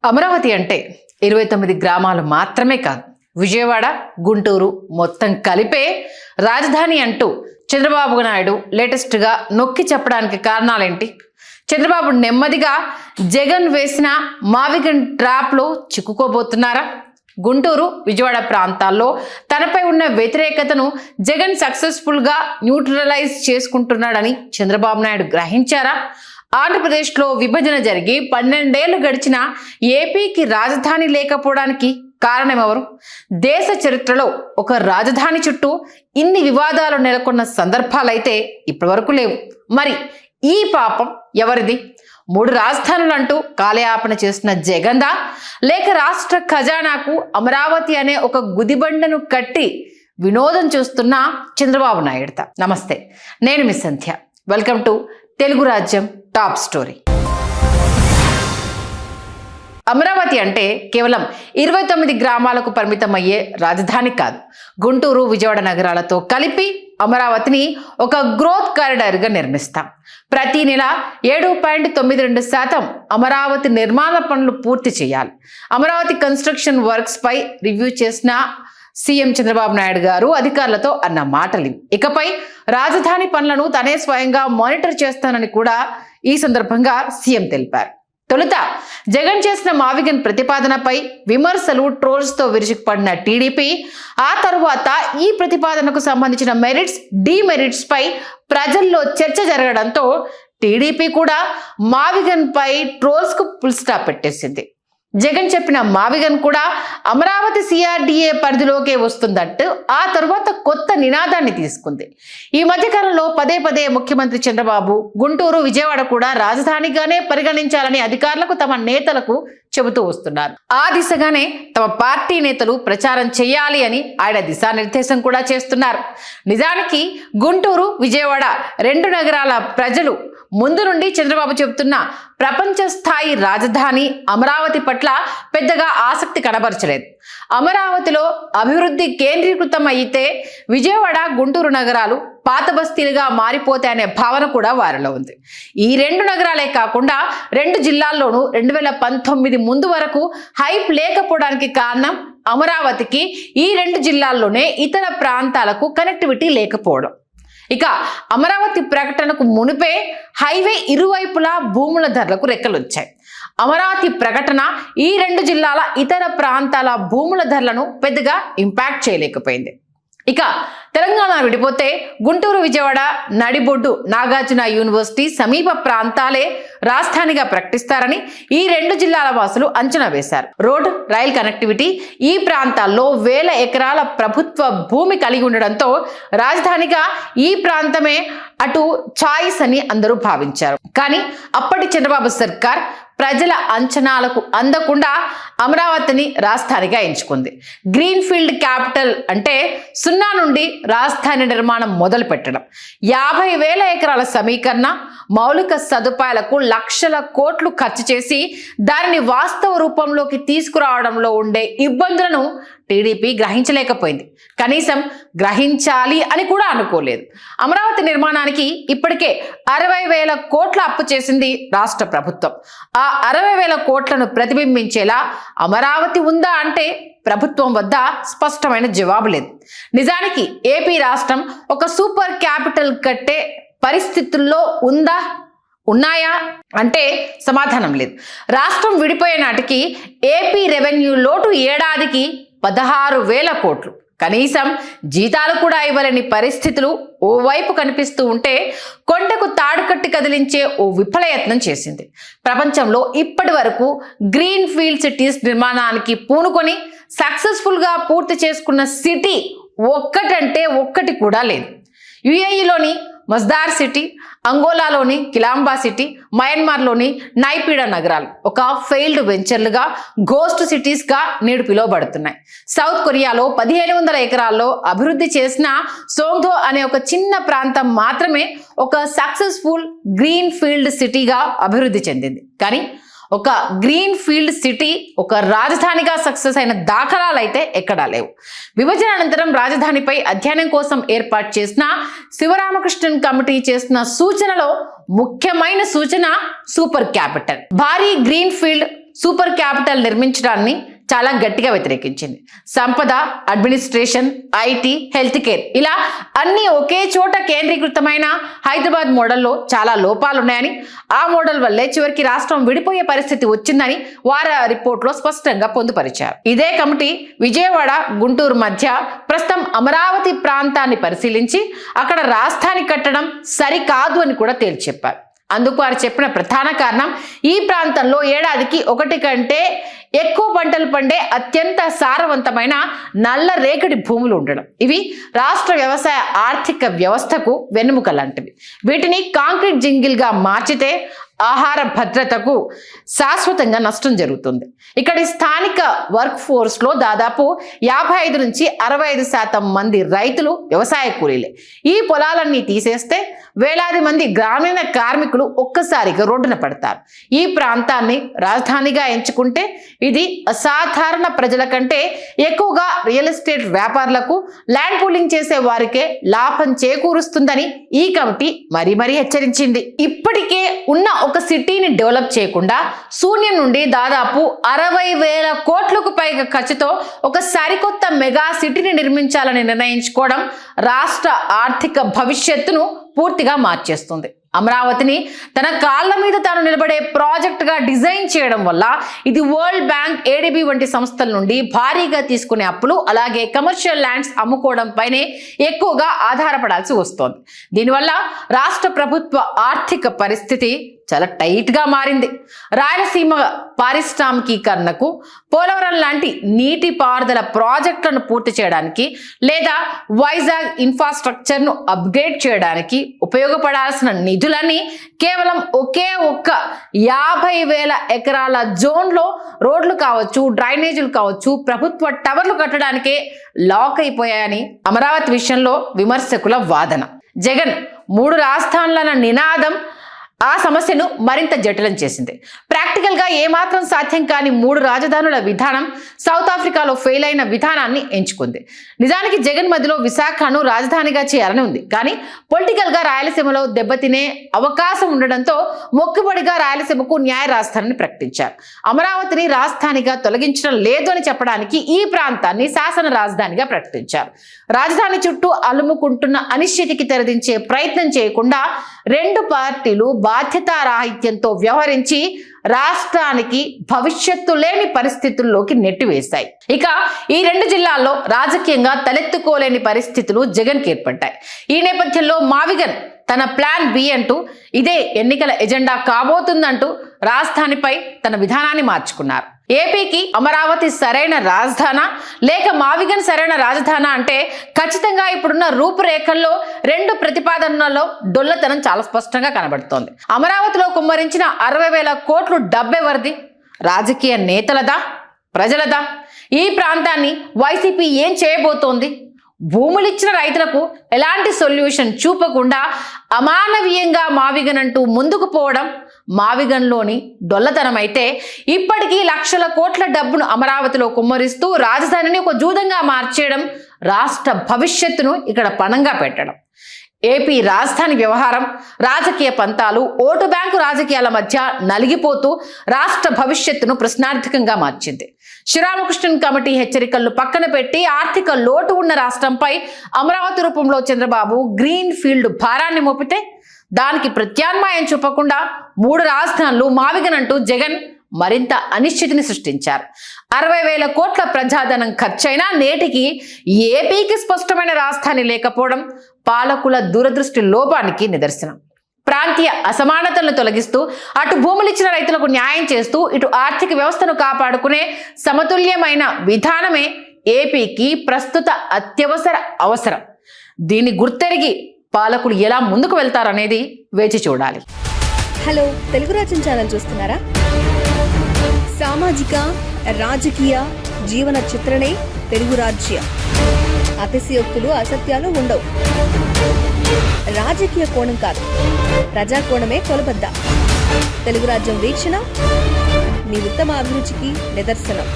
అమరావతి అంటే 29 గ్రామాలు మాత్రమే కాదు, విజయవాడ, గుంటూరు మొత్తం కలిపే రాజధాని అంటూ చంద్రబాబు నాయుడు లేటెస్ట్గా నొక్కి చెప్పడానికి కారణాలేంటి? చంద్రబాబు నెమ్మదిగా జగన్ వేసిన మావిగన్ ట్రాప్లో చిక్కుకోబోతున్నారా? గుంటూరు, విజయవాడ ప్రాంతాల్లో తనపై ఉన్న వ్యతిరేకతను జగన్ సక్సెస్ఫుల్గా న్యూట్రలైజ్ చేసుకుంటున్నాడని చంద్రబాబు నాయుడు గ్రహించారా? ఆంధ్రప్రదేశ్లో విభజన జరిగి 12 ఏళ్లు గడిచిన ఏపీకి రాజధాని లేకపోవడానికి కారణం ఎవరు? దేశ చరిత్రలో ఒక రాజధాని చుట్టూ ఇన్ని వివాదాలు నెలకొన్న సందర్భాలైతే ఇప్పటివరకు లేవు. మరి ఈ పాపం ఎవరిది? 3 రాజధానులు అంటూ కాలయాపన చేసిన జగన్దా, లేక రాష్ట్ర ఖజానాకు అమరావతి అనే ఒక గుదిబండను కట్టి వినోదం చూస్తున్న చంద్రబాబు నాయుడుతా? నమస్తే, నేను మీ సంధ్య. వెల్కమ్ టు తెలుగు రాజ్యం టాప్ స్టోరీ. అమరావతి అంటే కేవలం 29 గ్రామాలకు పరిమితమయ్యే రాజధాని కాదు. గుంటూరు, విజయవాడ నగరాలతో కలిపి అమరావతిని ఒక గ్రోత్ కారిడార్గా నిర్మిస్తాం. ప్రతి నెల 7.92% అమరావతి నిర్మాణ పనులు పూర్తి చేయాలి. అమరావతి కన్స్ట్రక్షన్ వర్క్స్ పై రివ్యూ చేసిన సీఎం చంద్రబాబు నాయుడు గారు అధికారులతో అన్న మాటలు. ఇకపై రాజధాని పనులను తనే స్వయంగా మానిటర్ చేస్తానని కూడా ఈ సందర్భంగా సీఎం తెలిపారు. తొలుత జగన్ చేసిన మావిగన్ ప్రతిపాదనపై విమర్శలు, ట్రోల్స్తో విరుచుకుపడిన టీడీపీ ఆ తరువాత ఈ ప్రతిపాదనకు సంబంధించిన మెరిట్స్, డీమెరిట్స్ పై ప్రజల్లో చర్చ జరగడంతో టీడీపీ కూడా మావిగన్ పై ట్రోల్స్ కు ఫుల్ స్టాప్ పెట్టేసింది. జగన్ చెప్పిన మావిగన్ కూడా అమరావతి సిఆర్డీఏ పరిధిలోకే వస్తుందంటూ ఆ తరువాత కొత్త నినాదాన్ని తీసుకుంది. ఈ మధ్యకాలంలో పదే పదే ముఖ్యమంత్రి చంద్రబాబు గుంటూరు, విజయవాడ కూడా రాజధానిగానే పరిగణించాలని అధికారులకు, తమ నేతలకు చెబుతూ వస్తున్నారు. ఆ దిశగానే తమ పార్టీ నేతలు ప్రచారం చేయాలి అని ఆయన దిశానిర్దేశం కూడా చేస్తున్నారు. నిజానికి గుంటూరు, విజయవాడ 2 నగరాల ప్రజలు ముందు నుండి చంద్రబాబు చెబుతున్న ప్రపంచ స్థాయి రాజధాని అమరావతి పట్ల పెద్దగా ఆసక్తి కనబరచలేదు. అమరావతిలో అభివృద్ధి కేంద్రీకృతం అయితే విజయవాడ, గుంటూరు నగరాలు పాత బస్తీలుగా మారిపోతాయనే భావన కూడా వారిలో ఉంది. ఈ 2 నగరాలే కాకుండా 2 జిల్లాల్లోనూ 2019 ముందు వరకు హైప్ లేకపోవడానికి కారణం అమరావతికి ఈ 2 జిల్లాల్లోనే ఇతర ప్రాంతాలకు కనెక్టివిటీ లేకపోవడం. ఇక అమరావతి ప్రకటనకు మునిపే హైవే ఇరువైపులా భూముల ధరలకు రెక్కలొచ్చాయి. అమరావతి ప్రకటన ఈ 2 జిల్లాల ఇతర ప్రాంతాల భూముల ధరలను పెద్దగా ఇంపాక్ట్ చేయలేకపోయింది. ఇక తెలంగాణ విడిపోతే గుంటూరు, విజయవాడ నడిబొడ్డు నాగార్జున యూనివర్సిటీ సమీప ప్రాంతాలే రాజధానిగా ప్రకటిస్తారని ఈ 2 జిల్లాల వాసులు అంచనా వేశారు. రోడ్, రైల్ కనెక్టివిటీ ఈ ప్రాంతాల్లో 1000 ఎకరాల ప్రభుత్వ భూమి కలిగి ఉండడంతో రాజధానిగా ఈ ప్రాంతమే అటు చాయిస్ అని అందరూ భావించారు. కానీ అప్పటి చంద్రబాబు సర్కార్ ప్రజల అంచనాలకు అందకుండా అమరావతిని రాజధానిగా ఎంచుకుంది. గ్రీన్ ఫీల్డ్ క్యాపిటల్ అంటే 0 నుండి రాజధాని నిర్మాణం మొదలు పెట్టడం, 50,000 ఎకరాల సమీకరణ, మౌలిక సదుపాయాలకు లక్షల కోట్లు ఖర్చు చేసి దానిని వాస్తవ రూపంలోకి తీసుకురావడంలో ఉండే ఇబ్బందులను టీడీపీ గ్రహించలేకపోయింది. కనీసం గ్రహించాలి అని కూడా అనుకోలేదు. అమరావతి నిర్మాణానికి ఇప్పటికే 60,000 కోట్ల అప్పు చేసింది రాష్ట్ర ప్రభుత్వం. ఆ 60,000 కోట్లను ప్రతిబింబించేలా అమరావతి ఉందా అంటే ప్రభుత్వం వద్ద స్పష్టమైన జవాబు లేదు. నిజానికి ఏపీ రాష్ట్రం ఒక సూపర్ క్యాపిటల్ కట్టే పరిస్థితుల్లో ఉన్నాయా అంటే సమాధానం లేదు. రాష్ట్రం విడిపోయే నాటికి ఏపీ రెవెన్యూ లోటు ఏడాదికి 16,000 కోట్లు. కనీసం జీతాలు కూడా ఇవ్వలేని పరిస్థితులు ఓవైపు కనిపిస్తూ ఉంటే కొండకు తాడుకట్టి కదిలించే ఓ విఫలయత్నం చేసింది. ప్రపంచంలో ఇప్పటి వరకు గ్రీన్ ఫీల్డ్ సిటీస్ నిర్మాణానికి పూనుకొని సక్సెస్ఫుల్గా పూర్తి చేసుకున్న సిటీ ఒక్కటి కూడా లేదు. యుఏఈలోని మజ్దార్ సిటీ, అంగోలాలోని కిలాంబా సిటీ, మయన్మార్లోని నైపీడా నగరాలు ఒక ఫెయిల్డ్ వెంచర్లుగా, గోస్ట్ సిటీస్గా నేడు పిలువబడుతున్నాయి. సౌత్ కొరియాలో 1,500 ఎకరాల్లో అభివృద్ధి చేసిన సోంగ్దో అనే ఒక చిన్న ప్రాంతం మాత్రమే ఒక సక్సెస్ఫుల్ గ్రీన్ ఫీల్డ్ సిటీగా అభివృద్ధి చెందింది. కానీ ఒక గ్రీన్ ఫీల్డ్ సిటీ ఒక రాజధానిగా సక్సెస్ అయిన దాఖలాలు అయితే ఎక్కడా లేవు. విభజన అనంతరం రాజధానిపై అధ్యయనం కోసం ఏర్పాటు చేసిన శివరామకృష్ణన్ కమిటీ చేసిన సూచనలో ముఖ్యమైన సూచన సూపర్ క్యాపిటల్. భారీ గ్రీన్ ఫీల్డ్ సూపర్ క్యాపిటల్ నిర్మించడాన్ని చాలా గట్టిగా వ్యతిరేకించింది. సంపద, అడ్మినిస్ట్రేషన్, ఐటీ, హెల్త్ కేర్ ఇలా అన్ని ఒకే చోట కేంద్రీకృతమైన హైదరాబాద్ మోడల్లో చాలా లోపాలున్నాయని, ఆ మోడల్ వల్లే చివరికి రాష్ట్రం విడిపోయే పరిస్థితి వచ్చిందని వారి రిపోర్ట్లో స్పష్టంగా పొందుపరిచారు. ఇదే కమిటీ విజయవాడ, గుంటూరు మధ్య ప్రస్తుతం అమరావతి ప్రాంతాన్ని పరిశీలించి అక్కడ రాజధాని కట్టడం సరికాదు అని కూడా తేల్చి చెప్పారు. అందుకు వారు చెప్పిన ప్రధాన కారణం ఈ ప్రాంతంలో ఏడాదికి 1 కంటే ఎక్కువ పంటలు పండే అత్యంత సారవంతమైన నల్ల రేగడి భూములు ఉండడం. ఇవి రాష్ట్ర వ్యవసాయ ఆర్థిక వ్యవస్థకు వెన్నెముక లాంటివి. వీటిని కాంక్రీట్ జింగిల్గా మార్చితే ఆహార భద్రతకు శాశ్వతంగా నష్టం జరుగుతుంది. ఇక్కడి స్థానిక వర్క్ ఫోర్స్లో దాదాపు 55 నుంచి 65% మంది రైతులు వ్యవసాయ కూలీలే. ఈ పొలాలన్నీ తీసేస్తే వేలాది మంది గ్రామీణ కార్మికులు ఒక్కసారిగా రోడ్డున పడతారు. ఈ ప్రాంతాన్ని రాజధానిగా ఎంచుకుంటే ఇది అసాధారణ ప్రజల కంటే ఎక్కువగా రియల్ ఎస్టేట్ వ్యాపారులకు, ల్యాండ్ పూలింగ్ చేసే వారికే లాభం చేకూరుస్తుందని ఈ కమిటీ మరీ హెచ్చరించింది. ఇప్పటికే ఉన్న ఒక సిటీని డెవలప్ చేయకుండా శూన్యం నుండి దాదాపు 60,000 కోట్లకు పైగా ఖర్చుతో ఒక సరికొత్త మెగా సిటీని నిర్మించాలని నిర్ణయించుకోవడం రాష్ట్ర ఆర్థిక భవిష్యత్తును పూర్తిగా మార్చేస్తుంది. అమరావతిని తన కాళ్ళ మీద తాను నిలబడే ప్రాజెక్టుగా డిజైన్ చేయడం వల్ల ఇది వరల్డ్ బ్యాంక్, ఏడీబీ వంటి సంస్థల నుండి భారీగా తీసుకునే అప్పులు, అలాగే కమర్షియల్ ల్యాండ్స్ అమ్ముకోవడంపైనే ఎక్కువగా ఆధారపడాల్సి వస్తోంది. దీనివల్ల రాష్ట్ర ప్రభుత్వ ఆర్థిక పరిస్థితి చాలా టైట్గా మారింది. రాయలసీమ పారిశ్రామికీకరణకు, పోలవరం లాంటి నీటిపారుదల ప్రాజెక్టులను పూర్తి చేయడానికి, లేదా వైజాగ్ ఇన్ఫ్రాస్ట్రక్చర్ను అప్గ్రేడ్ చేయడానికి ఉపయోగపడాల్సిన నిధులని కేవలం ఒకే ఒక్క 50,000 ఎకరాల జోన్లో రోడ్లు కావచ్చు, డ్రైనేజీలు కావచ్చు, ప్రభుత్వ టవర్లు కట్టడానికే లాక్ అయిపోయాయని అమరావతి విషయంలో విమర్శకుల వాదన. జగన్ 3 రాజధానులన్న నినాదం ఆ సమస్యను మరింత జటిలం చేసింది. ప్రాక్టికల్గా ఏమాత్రం సాధ్యం కాని 3 రాజధానుల విధానం సౌత్ ఆఫ్రికాలో ఫెయిల్ అయిన విధానాన్ని ఎంచుకుంది. నిజానికి జగన్ మధ్యలో విశాఖను రాజధానిగా చేయాలని ఉంది. కానీ పొలిటికల్గా రాయలసీమలో దెబ్బతినే అవకాశం ఉండడంతో మొక్కుబడిగా రాయలసీమకు న్యాయ రాజధానిని ప్రకటించారు. అమరావతిని రాజధానిగా తొలగించడం లేదు అని చెప్పడానికి ఈ ప్రాంతాన్ని శాసన రాజధానిగా ప్రకటించారు. రాజధాని చుట్టూ అలుముకుంటున్న అనిశ్చితికి తెరదించే ప్రయత్నం చేయకుండా 2 పార్టీలు బాధ్యతారాహిత్యంతో వ్యవహరించి రాష్ట్రానికి భవిష్యత్తు లేని పరిస్థితుల్లోకి నెట్టివేశాయి. ఇక ఈ 2 జిల్లాల్లో రాజకీయంగా తలెత్తుకోలేని పరిస్థితులు జగన్కి ఏర్పడ్డాయి. ఈ నేపథ్యంలో మావిగన్ తన ప్లాన్ బి అంటూ, ఇదే ఎన్నికల ఎజెండా కాబోతుందంటూ రాజధానిపై తన విధానాన్ని మార్చుకున్నారు. ఏపీకి అమరావతి సరైన రాజధానా లేక మావిగన్ సరైన రాజధానా అంటే ఖచ్చితంగా ఇప్పుడున్న రూపురేఖల్లో 2 ప్రతిపాదనల్లో డొల్లతనం చాలా స్పష్టంగా కనబడుతోంది. అమరావతిలో కుమ్మరించిన 60,000 కోట్లు డబ్బెవరిది? రాజకీయ నేతలదా, ప్రజలదా? ఈ ప్రాంతాన్ని వైసీపీ ఏం చేయబోతోంది? భూములిచ్చిన రైతులకు ఎలాంటి సొల్యూషన్ చూపకుండా అమానవీయంగా మావిగన్ అంటూ ముందుకు పోవడం మావిగన్లోని డొల్లతనం అయితే, ఇప్పటికీ లక్షల కోట్ల డబ్బును అమరావతిలో కుమ్మరిస్తూ రాజధానిని ఒక జూదంగా మార్చేయడం రాష్ట్ర భవిష్యత్తును ఇక్కడ పణంగా పెట్టడం. ఏపీ రాజధాని వ్యవహారం, రాజకీయ పంతాలు, ఓటు బ్యాంకు రాజకీయాల మధ్య నలిగిపోతూ రాష్ట్ర భవిష్యత్తును ప్రశ్నార్థకంగా మార్చింది. శ్రీరామకృష్ణన్ కమిటీ హెచ్చరికలను పక్కన పెట్టి ఆర్థిక లోటు ఉన్న రాష్ట్రంపై అమరావతి రూపంలో చంద్రబాబు గ్రీన్ ఫీల్డ్ భారాన్ని మోపితే, దానికి ప్రత్యామ్నాయం చూపకుండా 3 రాజధానులు మావిగన్ అంటూ జగన్ మరింత అనిశ్చితిని సృష్టించారు. 60,000 కోట్ల ప్రజాధనం ఖర్చైనా నేటికి ఏపీకి స్పష్టమైన రాజధాని లేకపోవడం పాలకుల దూరదృష్టి లోపానికి నిదర్శనం. ప్రాంతీయ అసమానతలను తొలగిస్తూ అటు భూములిచ్చిన రైతులకు న్యాయం చేస్తూ ఇటు ఆర్థిక వ్యవస్థను కాపాడుకునే సమతుల్యమైన విధానమే ఏపీకి ప్రస్తుత అత్యవసర అవసరం. దీన్ని గుర్తెరిగి పాలకులు ఎలా ముందుకు వెళ్తారనేది వేచి చూడాలి. హలో, తెలుగు రాజ్యం ఛానల్ చూస్తున్నారా? సామాజిక, రాజకీయ, జీవన చిత్రణే తెలుగు రాజ్యం. అతిశయోక్తులు, అసత్యాలు ఉండవు. రాజకీయ కోణం కాదు, ప్రజా కోణమే కొలబద్ద. తెలుగు రాజ్యం వీక్షణ మీ ఉత్తమ అభిరుచికి నిదర్శనం.